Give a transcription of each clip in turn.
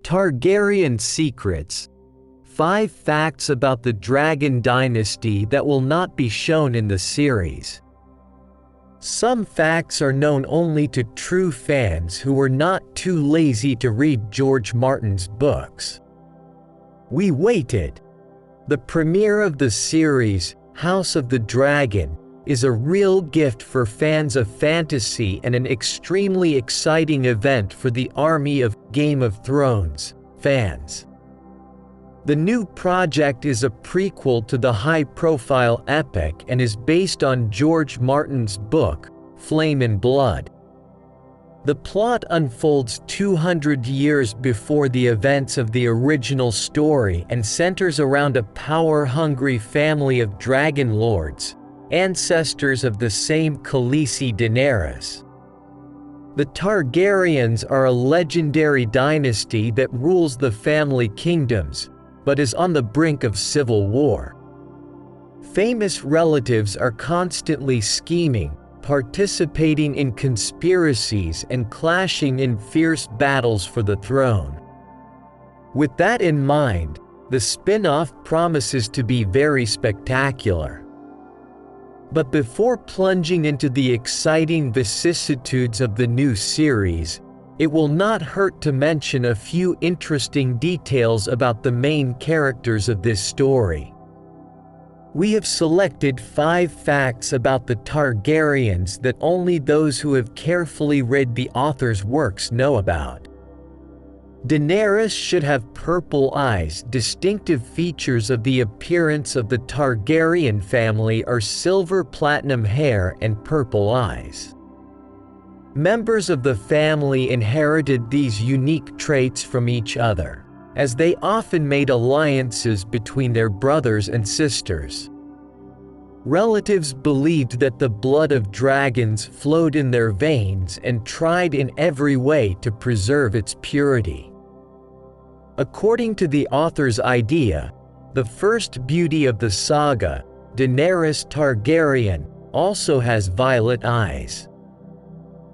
Targaryen Secrets: 5 Facts about the Dragon Dynasty that will not be shown in the series. Some facts are known only to true fans who were not too lazy to read George Martin's books. We waited. The premiere of the series, House of the Dragon, is a real gift for fans of fantasy and an extremely exciting event for the army of Game of Thrones fans. The new project is a prequel to the high-profile epic and is based on George Martin's book, Flame and Blood. The plot unfolds 200 years before the events of the original story and centers around a power-hungry family of dragon lords, ancestors of the same Khaleesi Daenerys. The Targaryens are a legendary dynasty that rules the family kingdoms, but is on the brink of civil war. Famous relatives are constantly scheming, participating in conspiracies, and clashing in fierce battles for the throne. With that in mind, the spin-off promises to be very spectacular. But before plunging into the exciting vicissitudes of the new series, it will not hurt to mention a few interesting details about the main characters of this story. We have selected 5 facts about the Targaryens that only those who have carefully read the author's works know about. Daenerys should have purple eyes. Distinctive features of the appearance of the Targaryen family are silver platinum hair and purple eyes. Members of the family inherited these unique traits from each other, as they often made alliances between their brothers and sisters. Relatives believed that the blood of dragons flowed in their veins and tried in every way to preserve its purity. According to the author's idea, the first beauty of the saga, Daenerys Targaryen, also has violet eyes.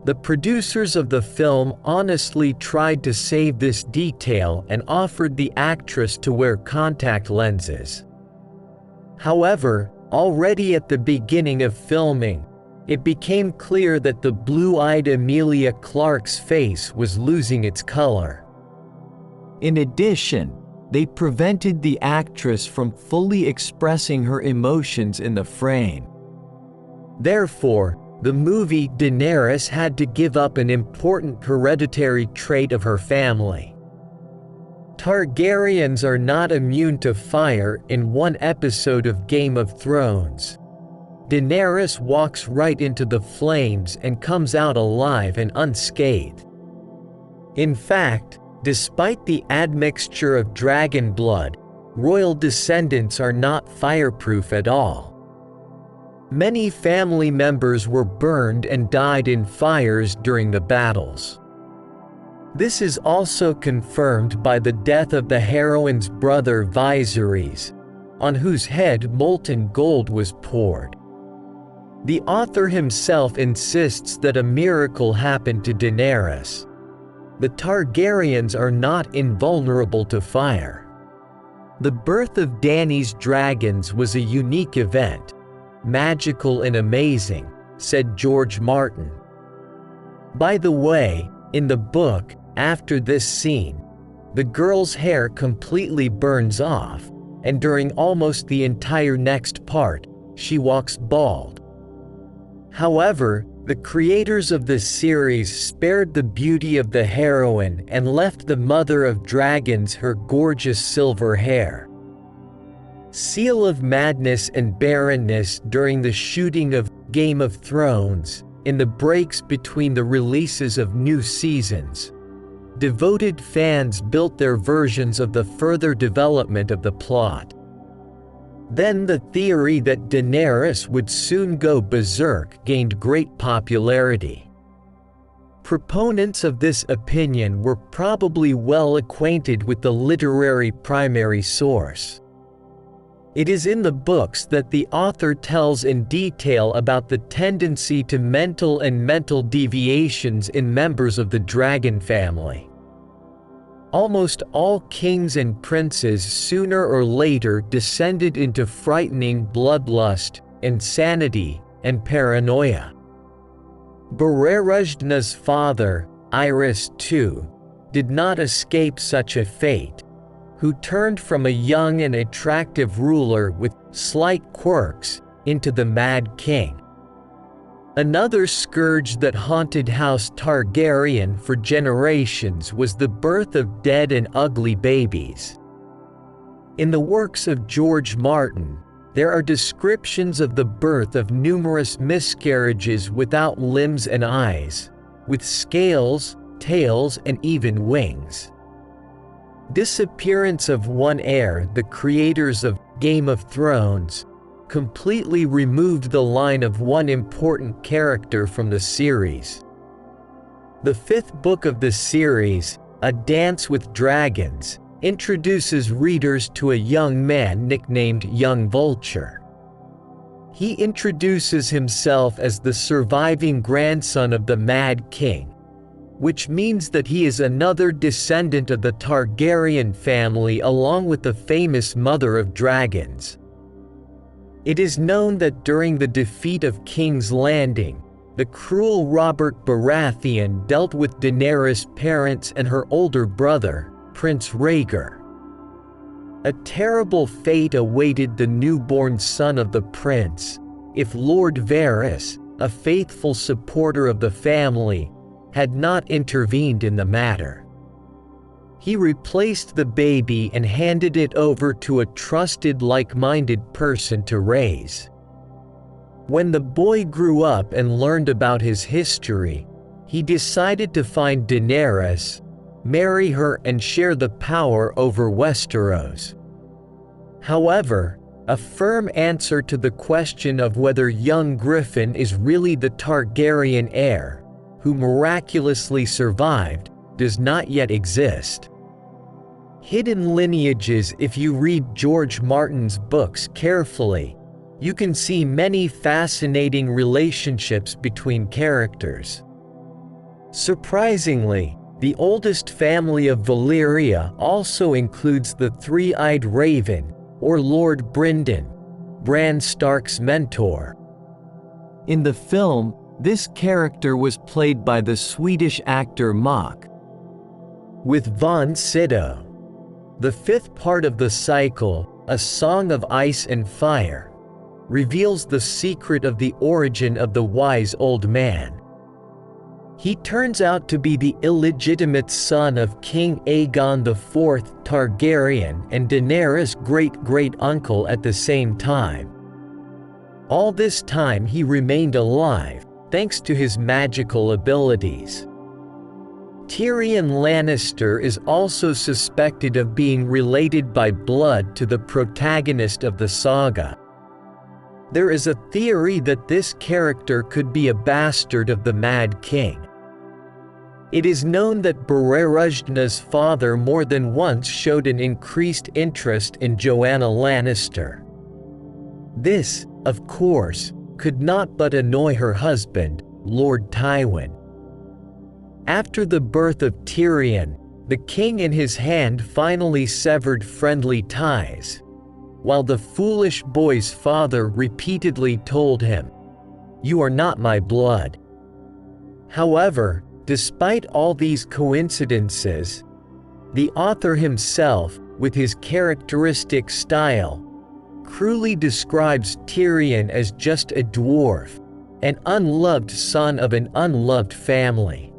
The producers of the film honestly tried to save this detail and offered the actress to wear contact lenses. However, already at the beginning of filming, it became clear that the blue-eyed Emilia Clarke's face was losing its color. In addition, they prevented the actress from fully expressing her emotions in the frame. Therefore, the movie Daenerys had to give up an important hereditary trait of her family. Targaryens are not immune to fire. In one episode of Game of Thrones, Daenerys walks right into the flames and comes out alive and unscathed. In fact, despite the admixture of dragon blood, royal descendants are not fireproof at all. Many family members were burned and died in fires during the battles. This is also confirmed by the death of the heroine's brother Viserys, on whose head molten gold was poured. The author himself insists that a miracle happened to Daenerys. The Targaryens are not invulnerable to fire. The birth of Dany's dragons was a unique event, magical and amazing, said George Martin. By the way, in the book, after this scene, the girl's hair completely burns off, and during almost the entire next part, she walks bald. However, the creators of this series spared the beauty of the heroine and left the mother of dragons her gorgeous silver hair. Seal of madness and barrenness. During the shooting of Game of Thrones, in the breaks between the releases of new seasons, devoted fans built their versions of the further development of the plot. Then the theory that Daenerys would soon go berserk gained great popularity. Proponents of this opinion were probably well acquainted with the literary primary source. It is in the books that the author tells in detail about the tendency to mental deviations in members of the dragon family. Almost all kings and princes sooner or later descended into frightening bloodlust, insanity, and paranoia. Barerazhna's father, Iris II, did not escape such a fate, who turned from a young and attractive ruler with slight quirks into the Mad King. Another scourge that haunted House Targaryen for generations was the birth of dead and ugly babies. In the works of George Martin, there are descriptions of the birth of numerous miscarriages without limbs and eyes, with scales, tails, and even wings. Disappearance of one heir, the creators of Game of Thrones, completely removed the line of one important character from the series. The fifth book of the series, A Dance with Dragons, introduces readers to a young man nicknamed Young Vulture. He introduces himself as the surviving grandson of the Mad King, which means that he is another descendant of the Targaryen family along with the famous Mother of Dragons. It is known that during the defeat of King's Landing, the cruel Robert Baratheon dealt with Daenerys' parents and her older brother, Prince Rhaegar. A terrible fate awaited the newborn son of the prince if Lord Varys, a faithful supporter of the family, had not intervened in the matter. He replaced the baby and handed it over to a trusted like-minded person to raise. When the boy grew up and learned about his history, he decided to find Daenerys, marry her and share the power over Westeros. However, a firm answer to the question of whether young Griffin is really the Targaryen heir, who miraculously survived, does not yet exist. Hidden lineages. If you read George Martin's books carefully, you can see many fascinating relationships between characters. Surprisingly, the oldest family of Valyria also includes the three-eyed raven, or Lord Brynden, Bran Stark's mentor. In the film, this character was played by the Swedish actor Mock. With Von Sydow. The fifth part of the cycle, A Song of Ice and Fire, reveals the secret of the origin of the wise old man. He turns out to be the illegitimate son of King Aegon IV Targaryen and Daenerys' great-great-uncle at the same time. All this time he remained alive, thanks to his magical abilities. Tyrion Lannister is also suspected of being related by blood to the protagonist of the saga. There is a theory that this character could be a bastard of the Mad King. It is known that Barerazhna's father more than once showed an increased interest in Joanna Lannister. This, of course, could not but annoy her husband, Lord Tywin. After the birth of Tyrion, the king in his hand finally severed friendly ties, while the foolish boy's father repeatedly told him, "You are not my blood." However, despite all these coincidences, the author himself, with his characteristic style, cruelly describes Tyrion as just a dwarf, an unloved son of an unloved family.